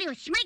りおしまい。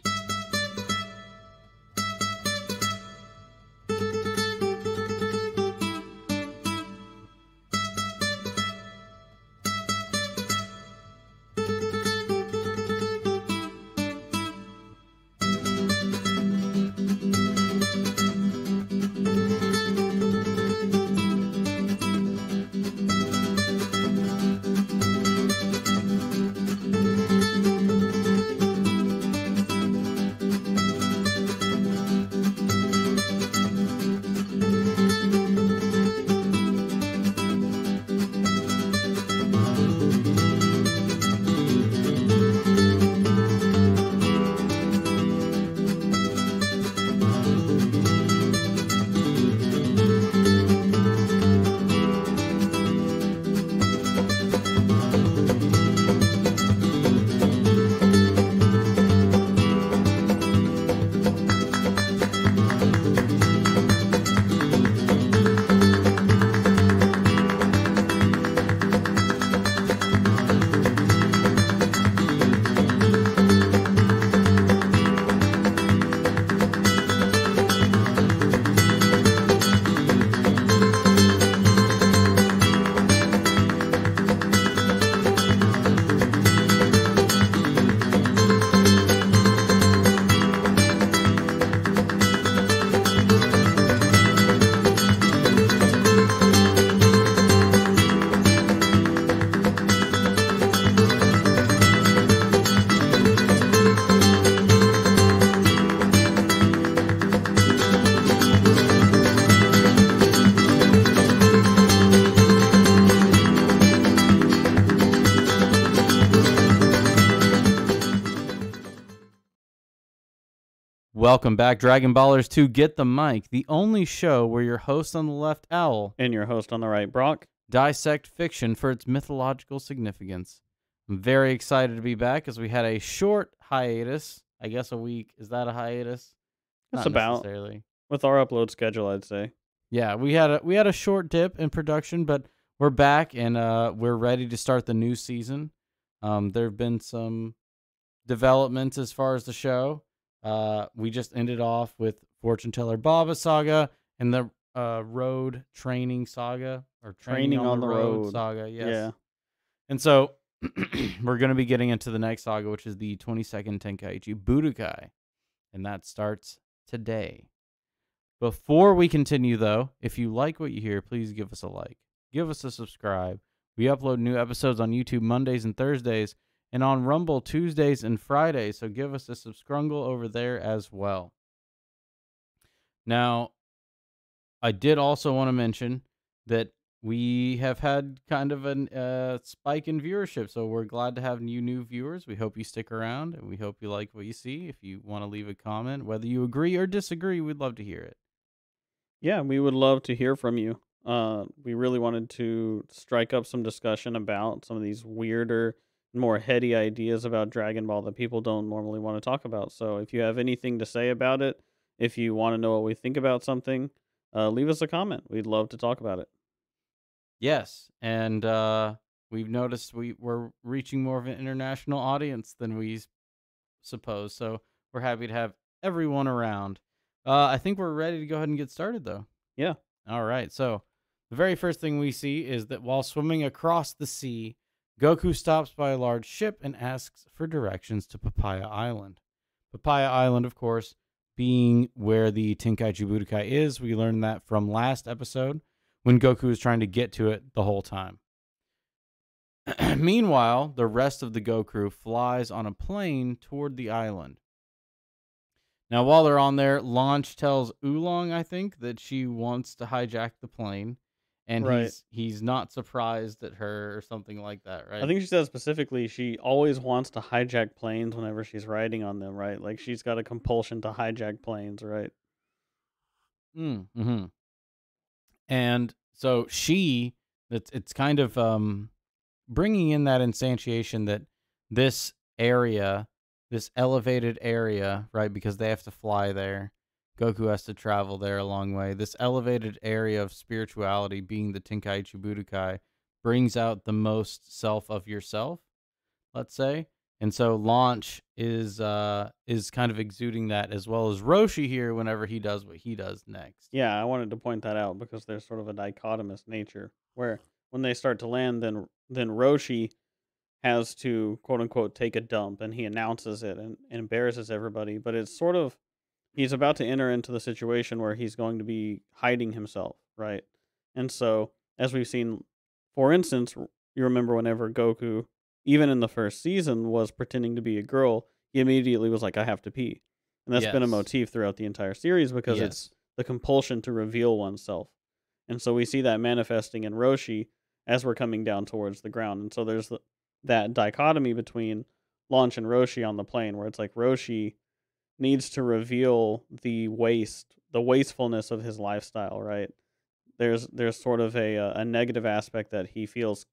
Welcome back, Dragon Ballers, to Get the Mic, the only show where your host on the left, Owl, and your host on the right, Brock, dissect fiction for its mythological significance. I'm very excited to be back as we had a short hiatus. I guess a week. Is that a hiatus? That's Not about necessarily. With our upload schedule, I'd say. Yeah, we had a short dip in production, but we're back and we're ready to start the new season. There have been some developments as far as the show. We just ended off with Fortune Teller Baba saga and the road training saga, or training on the road saga. Yes. Yeah. And so we're going to be getting into the next saga, which is the 22nd Tenkaichi Budokai, and that starts today. Before we continue, though, if you like what you hear, please give us a like. Give us a subscribe. We upload new episodes on YouTube Mondays and Thursdays, and on Rumble Tuesdays and Fridays, so give us a subscribe over there as well. Now, I did also want to mention that we have had kind of a spike in viewership, so we're glad to have new viewers. We hope you stick around, and we hope you like what you see. If you want to leave a comment, whether you agree or disagree, we'd love to hear it. Yeah, we would love to hear from you. We really wanted to strike up some discussion about some of these weirder, more heady ideas about Dragon Ball that people don't normally want to talk about. So if you have anything to say about it, if you want to know what we think about something, leave us a comment. We'd love to talk about it. Yes, and we've noticed we're reaching more of an international audience than we suppose, so we're happy to have everyone around. I think we're ready to go ahead and get started, though. Yeah. All right, so the very first thing we see is that while swimming across the sea, Goku stops by a large ship and asks for directions to Papaya Island. Papaya Island, of course, being where the Tenkaichi Budokai is. We learned that from last episode when Goku was trying to get to it the whole time. Meanwhile, the rest of the Goku flies on a plane toward the island. Now, while they're on there, Launch tells Oolong, I think, that she wants to hijack the plane. And right. he's not surprised at her or something like that, right? I think she says specifically she always wants to hijack planes whenever she's riding on them, right? Like she's got a compulsion to hijack planes, right? Mm-hmm. And so it's kind of bringing in that instantiation that this area, this elevated area, right, because they have to fly there. Goku has to travel there a long way. This elevated area of spirituality, being the Tenkaichi Budokai, brings out the most self of yourself, let's say. And so Launch is kind of exuding that, as well as Roshi here whenever he does what he does next. Yeah, I wanted to point that out because there's sort of a dichotomous nature where when they start to land, then Roshi has to quote unquote take a dump, and he announces it and embarrasses everybody. But it's sort of he's about to enter into the situation where he's going to be hiding himself, right? And so, as we've seen, for instance, you remember whenever Goku, even in the first season, was pretending to be a girl, he immediately was like, I have to pee. And that's been a Yes. motif throughout the entire series because it's Yes. the compulsion to reveal oneself. And so we see that manifesting in Roshi as we're coming down towards the ground. And so there's that dichotomy between Launch and Roshi on the plane where it's like Roshi needs to reveal the wastefulness of his lifestyle, right? There's sort of a negative aspect that he feels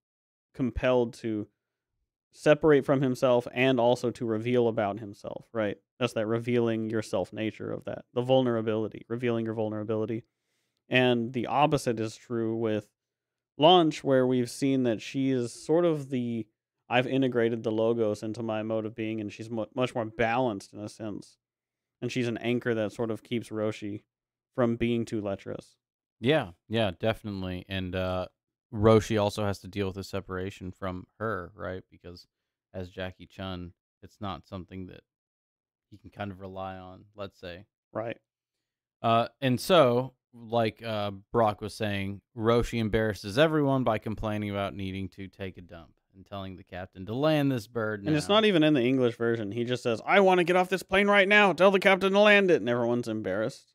compelled to separate from himself and also to reveal about himself, right? That's that revealing yourself nature of that. The vulnerability, revealing your vulnerability. And the opposite is true with Launch, where we've seen that she is sort of the I've integrated the logos into my mode of being, and she's much more balanced in a sense. And she's an anchor that sort of keeps Roshi from being too lecherous. Yeah, yeah, definitely. And Roshi also has to deal with the separation from her, right? Because as Jackie Chun, it's not something that he can kind of rely on, let's say. Right. And so, like Brock was saying, Roshi embarrasses everyone by complaining about needing to take a dump and telling the captain to land this bird And it's now. not even in the English version. He just says, I want to get off this plane right now. Tell the captain to land it. And everyone's embarrassed.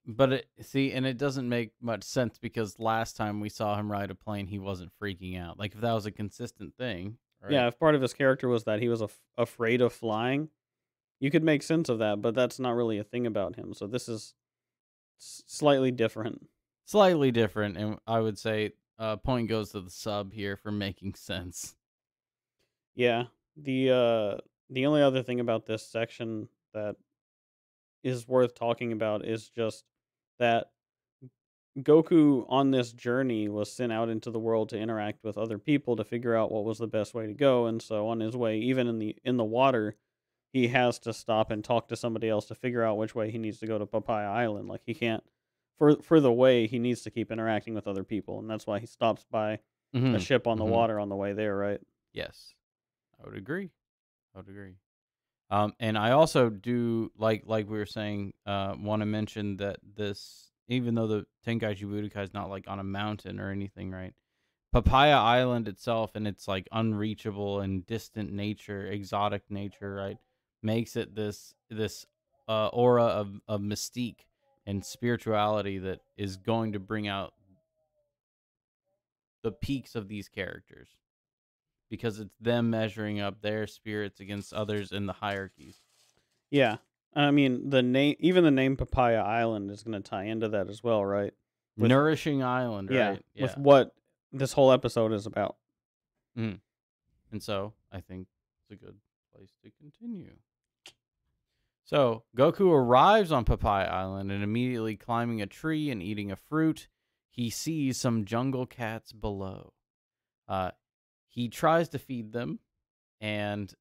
But it doesn't make much sense because last time we saw him ride a plane, he wasn't freaking out. Like if that was a consistent thing, right? Yeah, if part of his character was that he was afraid of flying, you could make sense of that, but that's not really a thing about him. So this is slightly different. Slightly different, and I would say point goes to the sub here for making sense. Yeah. The only other thing about this section that is worth talking about is just that Goku on this journey was sent out into the world to interact with other people to figure out what was the best way to go, and so on his way, even in the water, he has to stop and talk to somebody else to figure out which way he needs to go to Papaya Island. Like he can't for the way he needs to keep interacting with other people, and that's why he stops by a Hmm. ship on the Hmm. water on the way there, right? Yes, I would agree. I would agree. And I also do like we were saying, want to mention that this, even though the Tenkaichi Budokai is not like on a mountain or anything, right? Papaya Island itself and its like unreachable and distant nature, exotic nature, right, makes it this aura of mystique and spirituality that is going to bring out the peaks of these characters because it's them measuring up their spirits against others in the hierarchies. Yeah. I mean, even the name Papaya Island is going to tie into that as well, right? With Nourishing island, Yeah, right? with Yeah. what this whole episode is about. Mhm. And so I think it's a good place to continue. So Goku arrives on Papaya Island and immediately climbing a tree and eating a fruit, he sees some jungle cats below. Uh, he tries to feed them and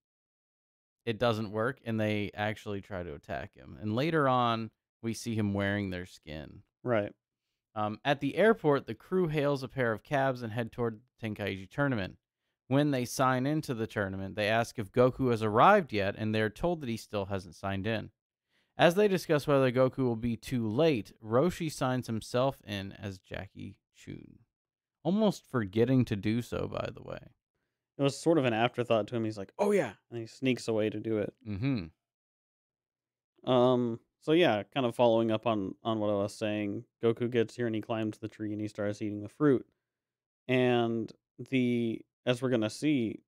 it doesn't work, and they actually try to attack him. And later on, we see him wearing their skin. Right. At the airport, the crew hails a pair of cabs and head toward the Tenkaichi tournament. When they sign into the tournament, they ask if Goku has arrived yet, and they're told that he still hasn't signed in. As they discuss whether Goku will be too late, Roshi signs himself in as Jackie Chun. Almost forgetting to do so, by the way. It was sort of an afterthought to him. He's like, "Oh yeah," and he sneaks away to do it. Mm-hmm. So yeah, kind of following up on what I was saying, Goku gets here and he climbs the tree and he starts eating the fruit. And the as we're gonna see,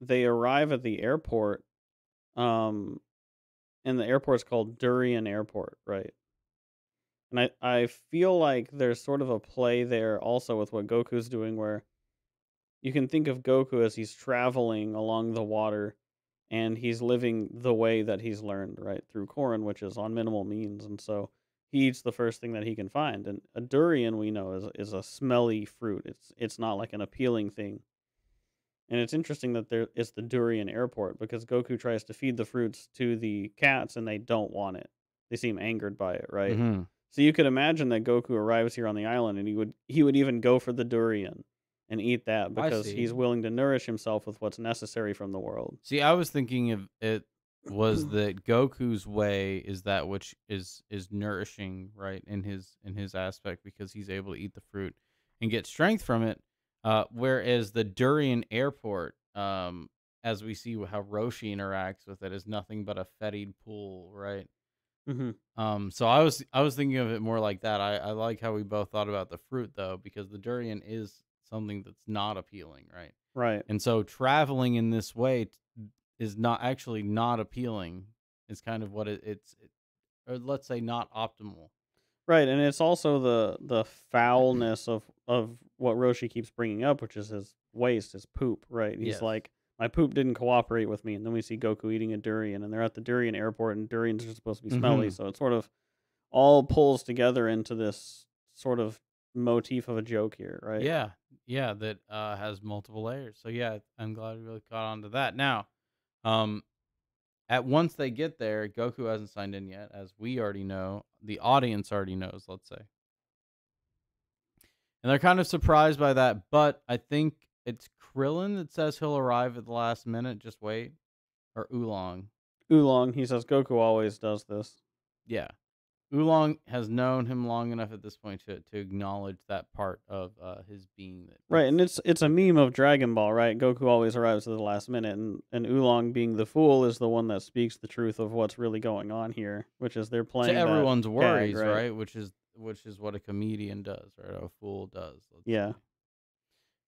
they arrive at the airport. Um, and the airport's called Durian Airport, right? And I feel like there's sort of a play there also with what Goku's doing, where you can think of Goku as he's traveling along the water and he's living the way that he's learned, right? Through Korin, which is on minimal means. And so he eats the first thing that he can find. And a durian we know is a smelly fruit. It's not like an appealing thing. And it's interesting that there is the durian airport because Goku tries to feed the fruits to the cats and they don't want it. They seem angered by it, right? Hmm. So you could imagine that Goku arrives here on the island and he would even go for the durian and eat that I because see. he's willing to nourish himself with what's necessary from the world. See, I was thinking of it was that Goku's way is that which is nourishing, right, in his aspect because he's able to eat the fruit and get strength from it. Whereas the durian airport, as we see how Roshi interacts with it, is nothing but a fetid pool, right? Hmm. So I was thinking of it more like that. I like how we both thought about the fruit though, because the durian is something that's not appealing, right? Right. And so traveling in this way is not actually not appealing. Is kind of what or let's say not optimal. Right, and it's also the foulness of what Roshi keeps bringing up, which is his waste, his poop, right? He's Yes. like, "My poop didn't cooperate with me," and then we see Goku eating a durian, and they're at the durian airport, and durians are supposed to be smelly, Hmm. so it sort of all pulls together into this sort of motif of a joke here, right? Yeah, yeah, that has multiple layers. So yeah, I'm glad we really caught on to that. Now, um, at once they get there, Goku hasn't signed in yet, as we already know. The audience already knows, let's say. And they're kind of surprised by that, but I think it's Krillin that says he'll arrive at the last minute. Just wait, or Oolong. Oolong, he says Goku always does this. Yeah, Oolong has known him long enough at this point to acknowledge that part of his being that Right, and it's it's a meme of Dragon Ball, right? Goku always arrives at the last minute, and Oolong, being the fool, is the one that speaks the truth of what's really going on here, which is they're to playing that everyone's gag, worries, right? right? Which is what a comedian does, right? A fool does. Let's Yeah. say.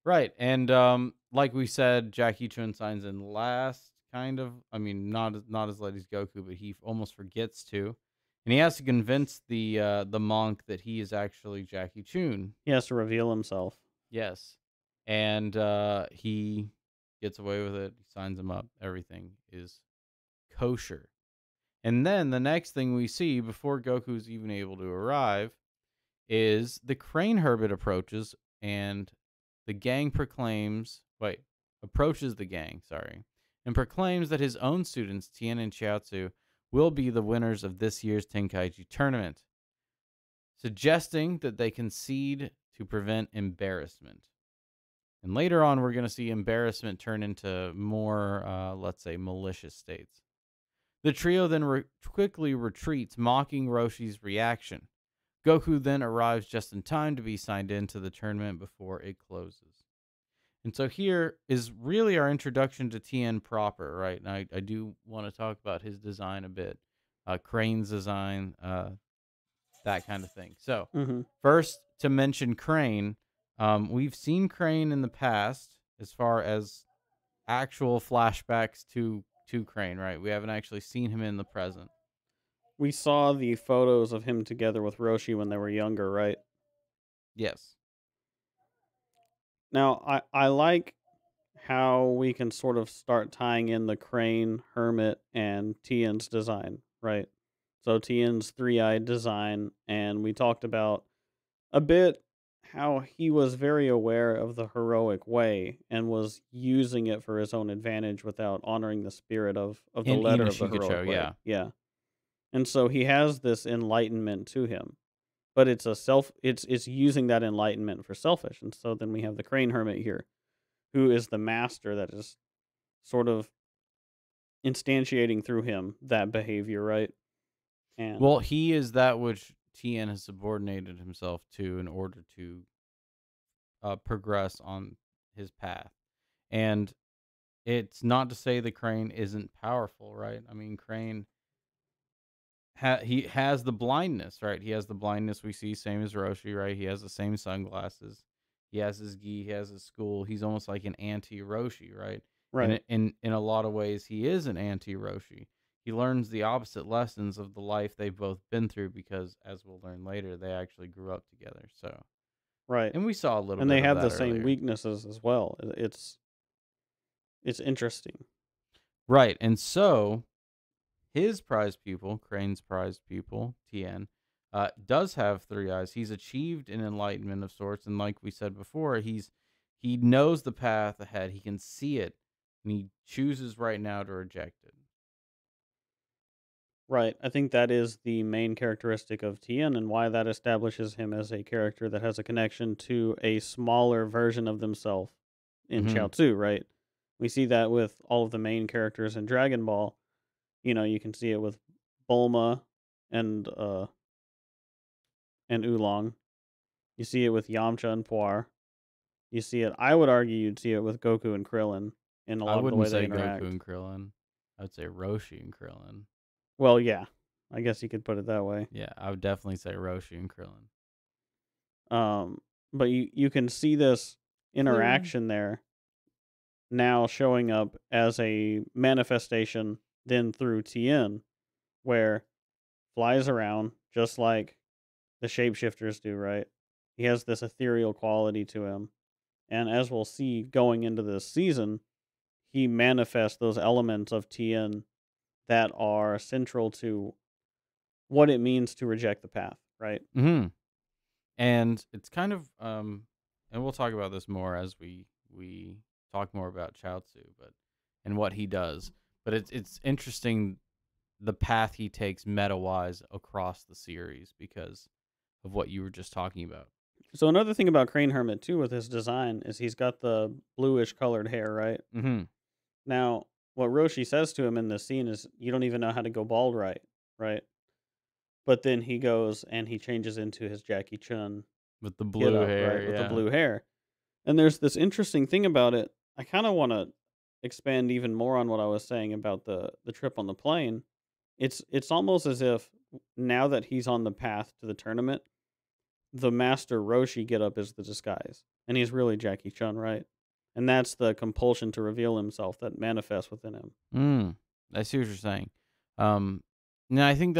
Right, and like we said, Jackie Chun signs in last, kind of. I mean, not as late as Goku, but he almost forgets to, and he has to convince the monk that he is actually Jackie Chun. He has to reveal himself. Yes, and he gets away with it. He signs him up. Everything is kosher. And then the next thing we see before Goku's even able to arrive is the crane hermit approaches and the gang proclaims, wait, approaches the gang, sorry, and proclaims that his own students, Tien and Chiaotzu, will be the winners of this year's Tenkaichi tournament, suggesting that they concede to prevent embarrassment. And later on, we're going to see embarrassment turn into more, let's say, malicious states. The trio then quickly retreats, mocking Roshi's reaction. Goku then arrives just in time to be signed into the tournament before it closes. And so here is really our introduction to Tien proper, right? And I do want to talk about his design a bit, Crane's design, that kind of thing. So, Hmm. first to mention Crane, we've seen Crane in the past as far as actual flashbacks to Crane, right? We haven't actually seen him in the present. We saw the photos of him together with Roshi when they were younger, right? Yes. Now, I like how we can sort of start tying in the crane, hermit, and Tien's design, right? So Tien's three-eyed design, and we talked about a bit how he was very aware of the heroic way and was using it for his own advantage without honoring the spirit of the In letter of the Inashikacho, heroic way. yeah. Yeah. And so he has this enlightenment to him. But it's using that enlightenment for selfish. And so then we have the crane hermit here, who is the master that is sort of instantiating through him that behavior, right? And Well, he is that which Tien has subordinated himself to in order to progress on his path. And it's not to say the Crane isn't powerful, right? I mean, Crane he has the blindness, right? He has the blindness we see, same as Roshi, right? He has the same sunglasses. He has his gi. He has his school. He's almost like an anti Roshi, right? And right, in a lot of ways, he is an anti Roshi. He learns the opposite lessons of the life they've both been through because, as we'll learn later, they actually grew up together. So, right. and we saw a little And they bit of have the that same earlier, weaknesses as well. It's interesting. right? And so his prize pupil, Crane's prize pupil, Tien, does have three eyes. He's achieved an enlightenment of sorts, and like we said before, He knows the path ahead. He can see it, and he chooses right now to reject it. Right. I think that is the main characteristic of Tien and why that establishes him as a character that has a connection to a smaller version of themselves in Hmm. Tzu, right? We see that with all of the main characters in Dragon Ball. You can see it with Bulma and and Oolong. You see it with Yamcha and Puar. You see it, I would argue you'd see it with Goku and Krillin in a I lot of the wouldn't way they say Goku interact. and Krillin. I would say Roshi and Krillin. Well, yeah. I guess you could put it that way. Yeah, I would definitely say Roshi and Krillin. Um, but you can see this Krillin. interaction there now showing up as a manifestation then through Tien, where flies around just like the shapeshifters do, right? He has this ethereal quality to him. And as we'll see going into this season, he manifests those elements of Tien that are central to what it means to reject the path, right? Hmm. And it's kind of and we'll talk about this more as we talk more about Chaozu, but and what he does. But it's interesting the path he takes meta wise across the series because of what you were just talking about. So another thing about Crane Hermit too with his design is he's got the bluish colored hair, right? Hmm. Now, what Roshi says to him in this scene is, "You don't even know how to go bald right, right?" But then he goes and he changes into his Jackie Chun With the get blue up, hair, right, with the yeah. blue hair. And there's this interesting thing about it. I kind of want to expand even more on what I was saying about the trip on the plane. It's almost as if now that he's on the path to the tournament, the Master Roshi getup is the disguise, and he's really Jackie Chun, right? And that's the compulsion to reveal himself that manifests within him. Mm, I see what you're saying. Um, no, I think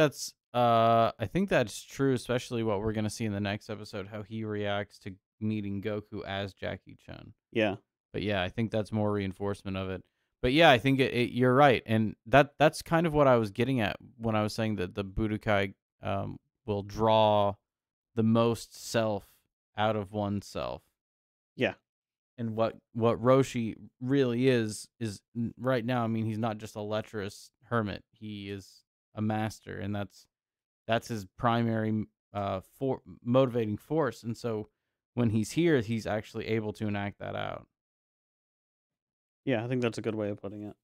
that's true, especially what we're gonna see in the next episode, how he reacts to meeting Goku as Jackie Chun. Yeah, But yeah, I think that's more reinforcement of it. But yeah, I think you're right, and that's kind of what I was getting at when I was saying that the Budokai will draw the most self out of oneself. yeah, And what Roshi really is right now. I mean, he's not just a lecherous hermit; he is a master, and that's his primary for motivating force. And so, when he's here, he's actually able to enact that out. yeah. I think that's a good way of putting it.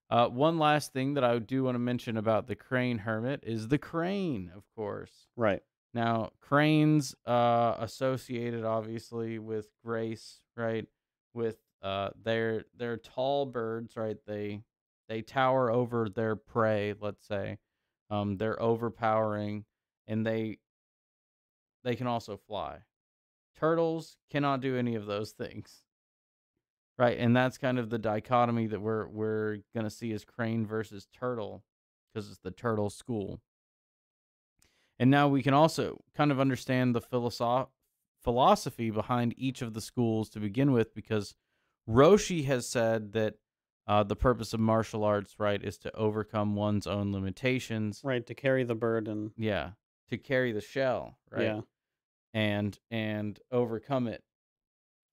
One last thing that I do want to mention about the crane hermit is the crane, of course. Right. Now, cranes associated obviously with grace, right? With they're tall birds, right? They tower over their prey, let's say. They're overpowering and they can also fly. Turtles cannot do any of those things. Right? And that's kind of the dichotomy that we're going to see as crane versus turtle because it's the turtle school. And now we can also kind of understand the philosophy behind each of the schools to begin with, because Roshi has said that the purpose of martial arts, right, is to overcome one's own limitations. Right. To carry the burden. Yeah, to carry the shell, right, Yeah. and overcome it.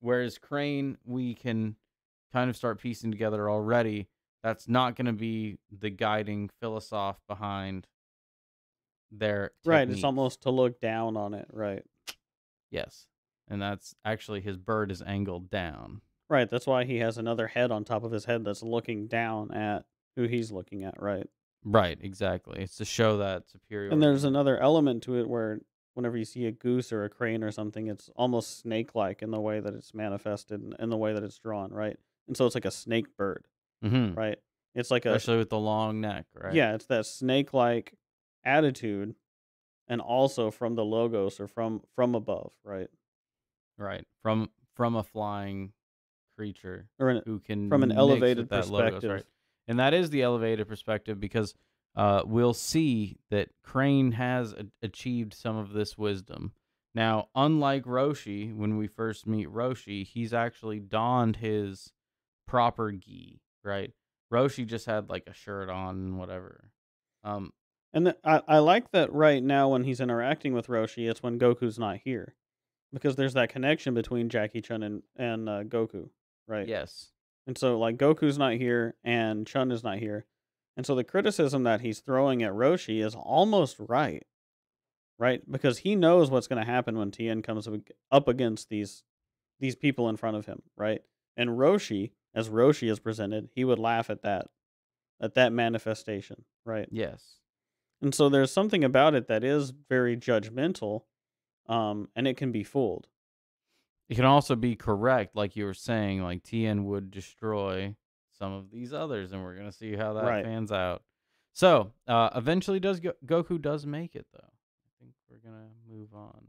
Whereas Crane, we can kind of start piecing together already. That's not going to be the guiding philosoph behind their Right. It's techniques. almost to look down on it. Right. Yes. And that's actually his bird is angled down. Right. That's why he has another head on top of his head that's looking down at who he's looking at. Right. Right, exactly. It's to show that And superiority. there's another element to it where whenever you see a goose or a crane or something, it's almost snake like in the way that it's manifested and the way that it's drawn. Right. And so it's like a snake bird. Hmm. Right. It's like a, Especially with the long neck, right? yeah, it's that snake like attitude and also from the logos or from above. Right. Right. From a flying creature Or who from an can mix with elevated that logos, perspective. right? And that is the elevated perspective because we'll see that Crane has achieved some of this wisdom. Now, unlike Roshi, when we first meet Roshi, he's actually donned his proper gi, right? Roshi just had like a shirt on and whatever. Um, And I like that right now when he's interacting with Roshi, it's when Goku's not here. because there's that connection between Jackie Chun and Goku, right? Yes. And so like Goku's not here and Chun is not here. And so the criticism that he's throwing at Roshi is almost right, right? Because he knows what's going to happen when Tien comes up against these people in front of him, right? And Roshi, as Roshi is presented, he would laugh at that manifestation, right? Yes. And so there's something about it that is very judgmental, and it can be fooled. It can also be correct, like you were saying, like Tien would destroy some of these others, and we're gonna see how that Right. pans out. So, eventually, Goku does make it, though. I think we're gonna move on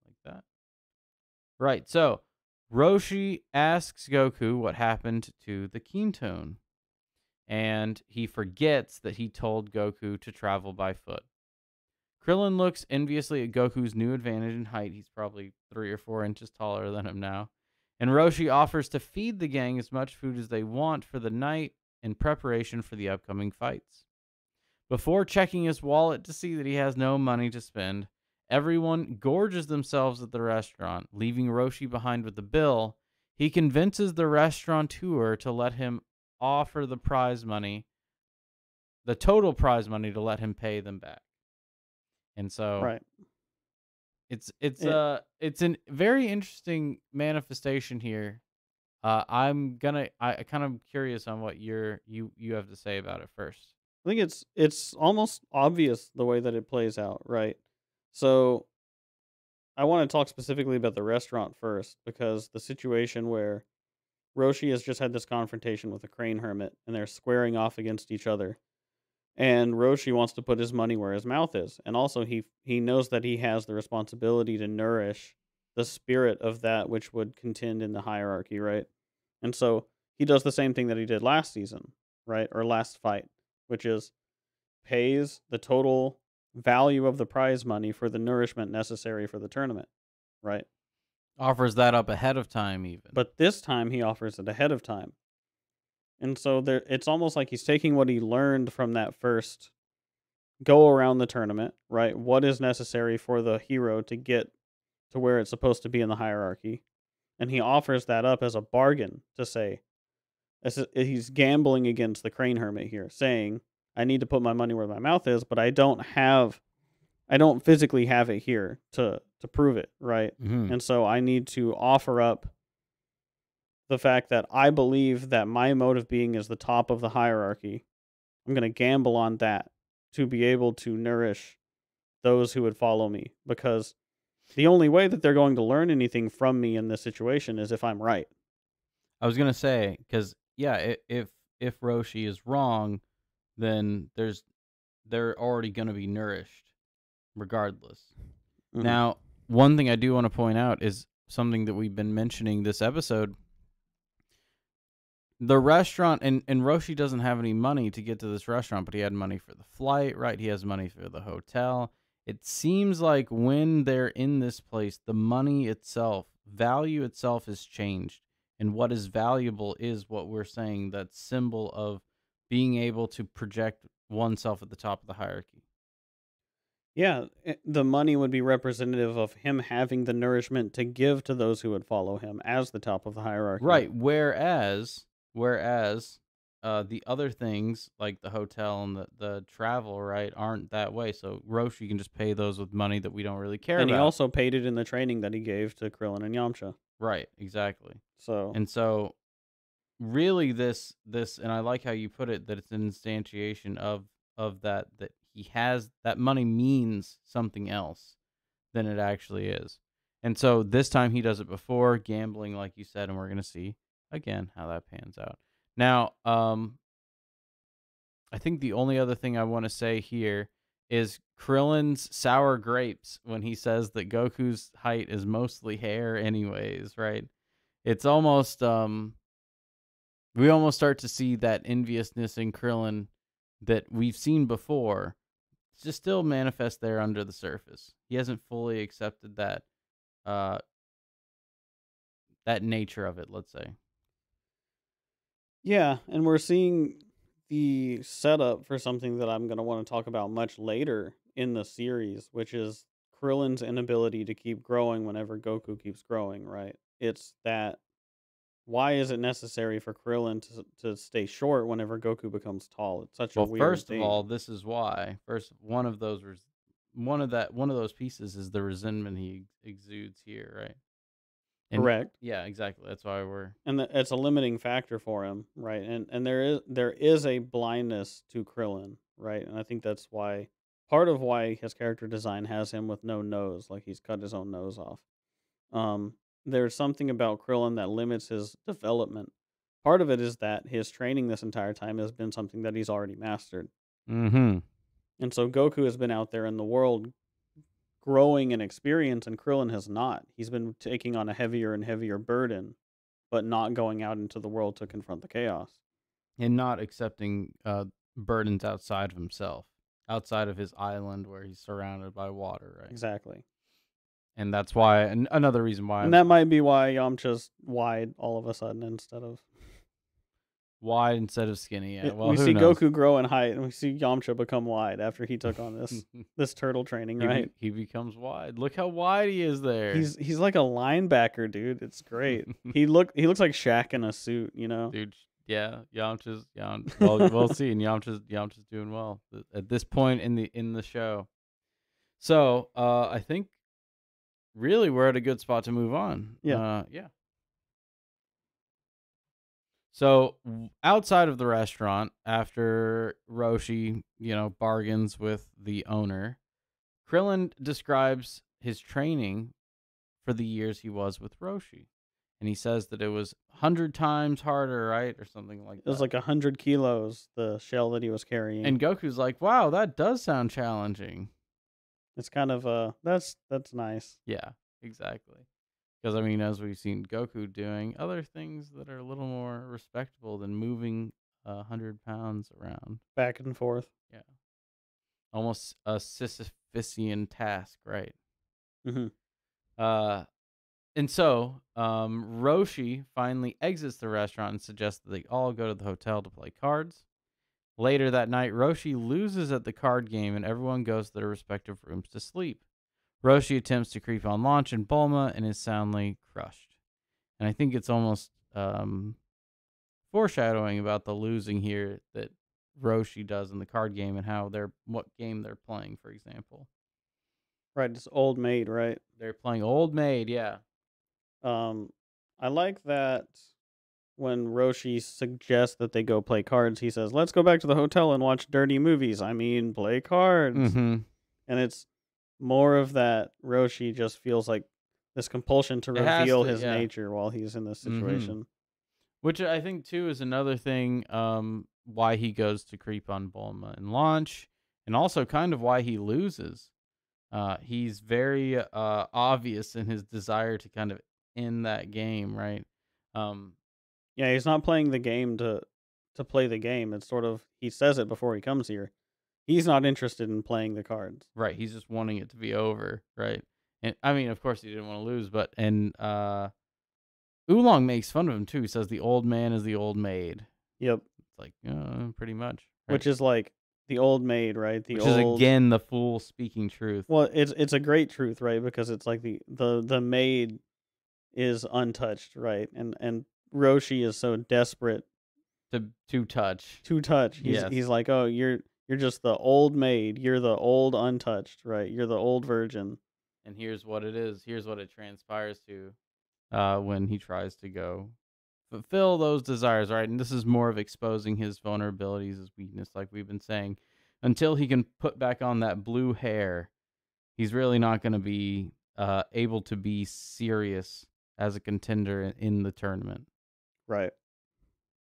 like that. Right. So, Roshi asks Goku what happened to the Kintone, and he forgets that he told Goku to travel by foot. Krillin looks enviously at Goku's new advantage in height. He's probably 3 or 4 inches taller than him now. And Roshi offers to feed the gang as much food as they want for the night in preparation for the upcoming fights. Before checking his wallet to see that he has no money to spend, everyone gorges themselves at the restaurant, leaving Roshi behind with the bill. He convinces the restaurateur to let him offer the total prize money to let him pay them back. And so Right. It, it's an very interesting manifestation here. I kind of curious on what you have to say about it first. I think it's almost obvious the way that it plays out, right? So I want to talk specifically about the restaurant first because the situation where Roshi has just had this confrontation with a crane hermit and they're squaring off against each other. And Roshi wants to put his money where his mouth is. And also he knows that he has the responsibility to nourish the spirit of that which would contend in the hierarchy, right? And so he does the same thing that he did last season, right? Or last fight, which is pays the total value of the prize money for the nourishment necessary for the tournament, right? Offers that up ahead of time even. But this time he offers it ahead of time. And so there it's almost like he's taking what he learned from that first go around the tournament, right? What is necessary for the hero to get to where it's supposed to be in the hierarchy? And he offers that up as a bargain to say, he's gambling against the crane hermit here, saying, I need to put my money where my mouth is, but I don't physically have it here to prove it, right? Mhm. And so I need to offer up the fact that I believe that my mode of being is the top of the hierarchy. I'm going to gamble on that to be able to nourish those who would follow me because the only way that they're going to learn anything from me in this situation is if I'm right. I was gonna say because yeah, if Roshi is wrong, then they're already gonna be nourished regardless. Hmm. Now, one thing I do want to point out is something that we've been mentioning this episode. The restaurant and Roshi doesn't have any money to get to this restaurant, but he had money for the flight, right? He has money for the hotel. It seems like when they're in this place, the money itself, value itself has changed. And what is valuable is what we're saying, that symbol of being able to project oneself at the top of the hierarchy. Yeah, the money would be representative of him having the nourishment to give to those who would follow him as the top of the hierarchy. Right. Whereas the other things like the hotel and the travel, right, aren't that way. So Roshi can just pay those with money that we don't really care And he about. also paid it in the training that he gave to Krillin and Yamcha. Right, exactly. So, And so really this and I like how you put it that it's an instantiation of that he has that money means something else than it actually is. And so this time he does it before gambling, like you said, and we're gonna see again how that pans out. Now, I think the only other thing I want to say here is Krillin's sour grapes when he says that Goku's height is mostly hair, anyways, right? It's almost we almost start to see that enviousness in Krillin that we've seen before just still manifest there under the surface. He hasn't fully accepted uh that nature of it, let's say. yeah, and we're seeing the setup for something that I'm going to want to talk about much later in the series, which is Krillin's inability to keep growing whenever Goku keeps growing, right? It's that why is it necessary for Krillin to stay short whenever Goku becomes tall? It's such a Well, weird first of all, thing. this is why. First, one of those pieces is the resentment he exudes here, right? And Correct. yeah, exactly. That's why we're And it's a limiting factor for him, right? And there is a blindness to Krillin, right? And I think that's why part of why his character design has him with no nose, like he's cut his own nose off. Um, there's something about Krillin that limits his development. Part of it is that his training this entire time has been something that he's already mastered. mm-hmm. And so Goku has been out there in the world growing in experience, and Krillin has not. He's been taking on a heavier and heavier burden, but not going out into the world to confront the chaos. And not accepting burdens outside of himself, outside of his island where he's surrounded by water, right? Exactly. And that's why, and another reason why And that might be why Yamcha's wide all of a sudden instead of. wide instead of skinny. Yeah, well, We who see knows? Goku grow in height, and we see Yamcha become wide after he took on this turtle training, right? He becomes wide. Look how wide he is there. He's like a linebacker, dude. It's great. He looks like Shaq in a suit, you know. Dude. Yeah, well, we'll see. And Yamcha's doing well at this point in the show. So I think really we're at a good spot to move on. Yeah. Yeah. So outside of the restaurant, after Roshi, bargains with the owner, Krillin describes his training for the years he was with Roshi. And he says that it was 100 times harder, right? Or something like It was that. like 100 kilos, the shell that he was carrying. And Goku's like, wow, that does sound challenging. It's kind of that's nice. Yeah, exactly. Because, I mean, as we've seen Goku doing other things that are a little more respectable than moving 100 pounds around. Back and forth. Yeah. Almost a Sisyphusian task, right? Mm-hmm. And so Roshi finally exits the restaurant and suggests that they all go to the hotel to play cards. Later that night, Roshi loses at the card game and everyone goes to their respective rooms to sleep. Roshi attempts to creep on Launch and Bulma and is soundly crushed. And I think it's almost foreshadowing about the losing here that Roshi does in the card game and what game they're playing, for example. Right, it's old maid, right? They're playing Old Maid, yeah. I like that when Roshi suggests that they go play cards, he says, "Let's go back to the hotel and watch dirty movies. I mean, play cards." Mm-hmm. And it's more of that Roshi just feels like this compulsion to It has reveal to, his yeah. nature while he's in this situation. Which I think, too, is another thing why he goes to creep on Bulma and Launch, and also kind of why he loses. He's very obvious in his desire to kind of end that game, right? Yeah, he's not playing the game to play the game. It's sort of he says it before he comes here. He's not interested in playing the cards. Right. He's just wanting it to be over, right? And I mean, of course, he didn't want to lose, but Oolong makes fun of him too. He says the old man is the old maid. Yep. It's like pretty much, right? Which is like the old maid, right? Which is again the fool speaking truth. Well, it's a great truth, right? Because it's like the maid is untouched, right? And Roshi is so desperate to touch. He's like, "Oh, you're just the old maid. You're the old untouched, right? You're the old virgin." And here's what it is. Here's what it transpires to when he tries to go fulfill those desires, right? And this is more of exposing his vulnerabilities, his weakness, like we've been saying. Until he can put back on that blue hair, he's really not going to be able to be serious as a contender in the tournament. Right.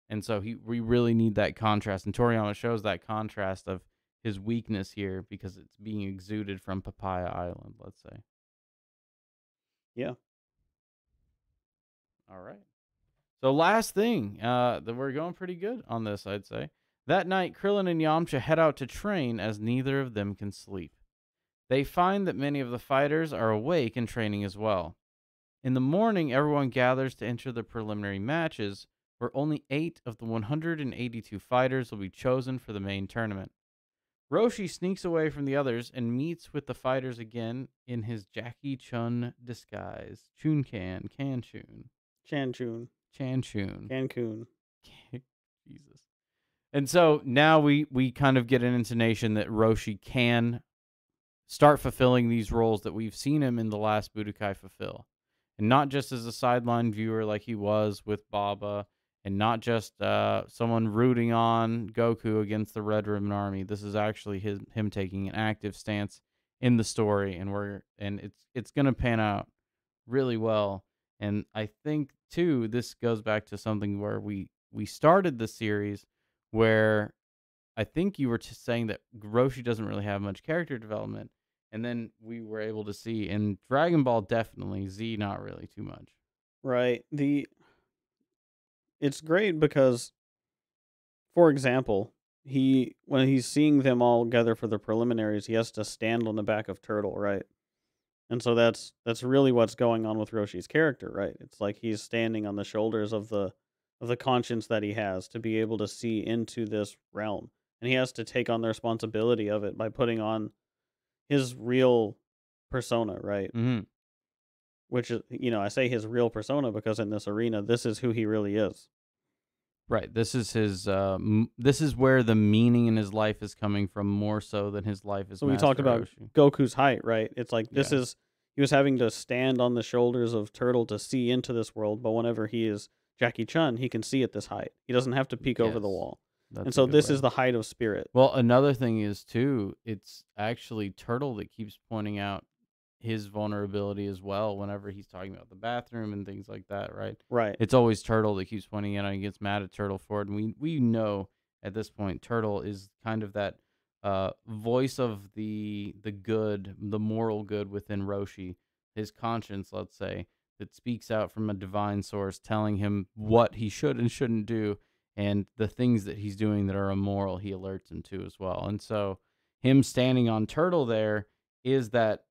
And so we really need that contrast. And Toriyama shows that contrast of his weakness here because it's being exuded from Papaya Island, let's say. Yeah. All right. So last thing, that we're going pretty good on this, I'd say. That night, Krillin and Yamcha head out to train as neither of them can sleep. They find that many of the fighters are awake and training as well. In the morning, everyone gathers to enter the preliminary matches, where only 8 of the 182 fighters will be chosen for the main tournament. Roshi sneaks away from the others and meets with the fighters again in his Jackie Chun disguise. Chun-Can, Can-Chun, Chanchun, Chan-Chun. Cancun. Jesus. And so now we kind of get an intonation that Roshi can start fulfilling these roles that we've seen him in the last Budokai fulfill. And not just as a sideline viewer like he was with Baba, and not just someone rooting on Goku against the Red Ribbon Army. This is actually him taking an active stance in the story, and it's gonna pan out really well. And I think too, this goes back to something where we started the series where I think you were saying that Roshi doesn't really have much character development, and then we were able to see in Dragon Ball definitely, Z not really too much. Right. It's great because, for example, when he's seeing them all gather for the preliminaries, he has to stand on the back of Turtle, right? And so that's really what's going on with Roshi's character, right? It's like he's standing on the shoulders of the conscience that he has to be able to see into this realm. And he has to take on the responsibility of it by putting on his real persona, right? Mm-hmm. Which is, I say his real persona because in this arena, this is who he really is. Right. This is his. This is where the meaning in his life is coming from, more so than his life as So we Master talked about Roshi. Goku's height, right? It's like this Yeah. is he was having to stand on the shoulders of Turtle to see into this world, but whenever he is Jackie Chun, he can see at this height. He doesn't have to peek over the Yes, wall. that's And a so good this way. is the height of spirit. Well, another thing is too, it's actually Turtle that keeps pointing out his vulnerability as well whenever he's talking about the bathroom and things like that, right? Right. It's always Turtle that keeps pointing it out and gets mad at Turtle for it. And we know at this point Turtle is kind of that voice of the good, the moral good within Roshi, his conscience, let's say, that speaks out from a divine source telling him what he should and shouldn't do, and the things that he's doing that are immoral, he alerts him to as well. And so him standing on Turtle there is that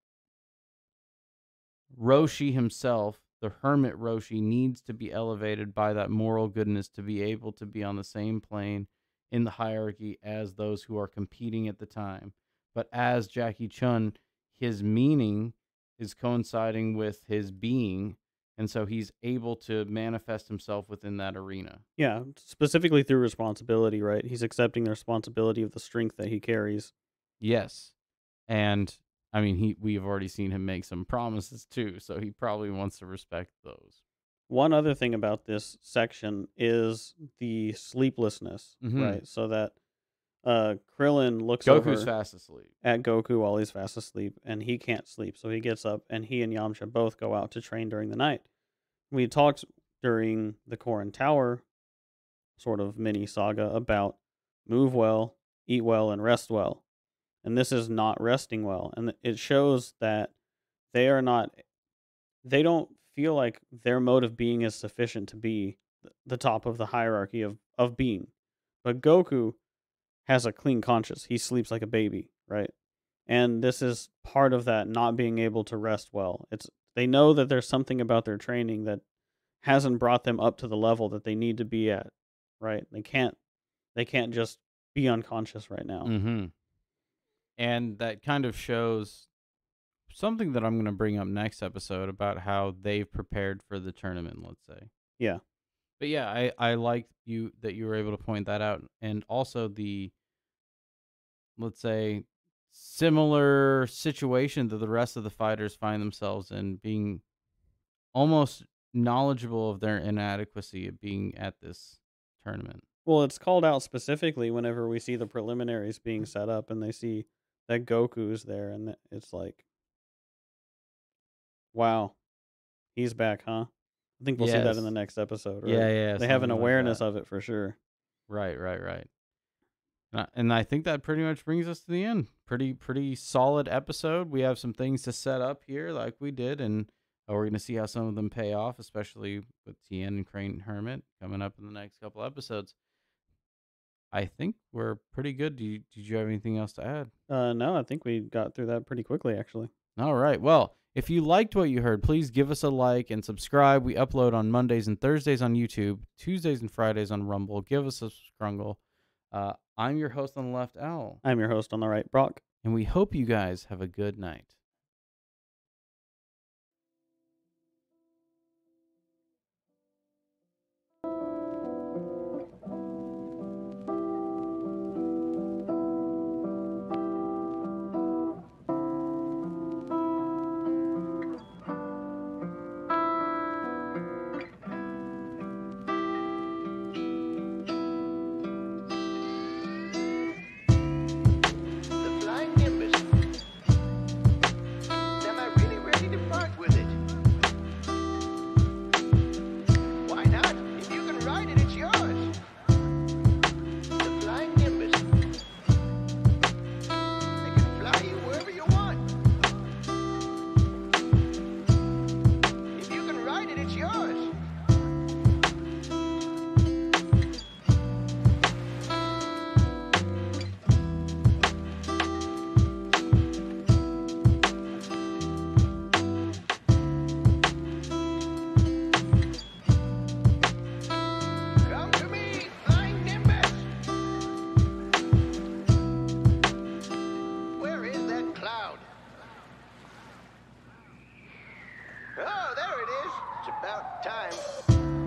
Roshi himself, the hermit Roshi, needs to be elevated by that moral goodness to be able to be on the same plane in the hierarchy as those who are competing at the time. But as Jackie Chun, his meaning is coinciding with his being, and so he's able to manifest himself within that arena. Yeah, specifically through responsibility, right? He's accepting the responsibility of the strength that he carries. Yes. And I mean, we've already seen him make some promises too, so he probably wants to respect those. One other thing about this section is the sleeplessness, Mhm. right? So that Krillin looks Goku's over fast asleep. at Goku while he's fast asleep, and he can't sleep. So he gets up, and he and Yamcha both go out to train during the night. We talked during the Korin Tower sort of mini saga about move well, eat well, and rest well. And this is not resting well. And it shows that they are not, they don't feel like their mode of being is sufficient to be the top of the hierarchy of being. But Goku has a clean conscience. He sleeps like a baby, right? And this is part of that not being able to rest well. They know that there's something about their training that hasn't brought them up to the level that they need to be at, right? They can't just be unconscious right now. Mhm. And that kind of shows something that I'm going to bring up next episode about how they've prepared for the tournament, let's say. Yeah. But yeah, I like you that you were able to point that out, and also the, let's say, similar situation that the rest of the fighters find themselves in, being almost knowledgeable of their inadequacy of being at this tournament. Well, it's called out specifically whenever we see the preliminaries being set up and they see that Goku's there and it's like, wow, he's back, huh? I think we'll see that in the Yes. next episode, Yeah, right? yeah, They have an something like awareness that. of it for sure. Right, right, right. And I think that pretty much brings us to the end. Pretty solid episode. We have some things to set up here, like we did, and we're going to see how some of them pay off, especially with Tien and Crane Hermit coming up in the next couple episodes. I think we're pretty good. Did you have anything else to add? No, I think we got through that pretty quickly, actually. All right. Well, if you liked what you heard, please give us a like and subscribe. We upload on Mondays and Thursdays on YouTube, Tuesdays and Fridays on Rumble. Give us a scrungle. I'm your host on the left, Al, I'm your host on the right, Brock. and we hope you guys have a good night. The flying nimbus. Am I really ready to part with it? Why not? If you can ride it, it's yours. The flying nimbus. They can fly you wherever you want. If you can ride it, it's yours. Come to me, flying nimbus. Where is that cloud? Oh, there it is. It's about time.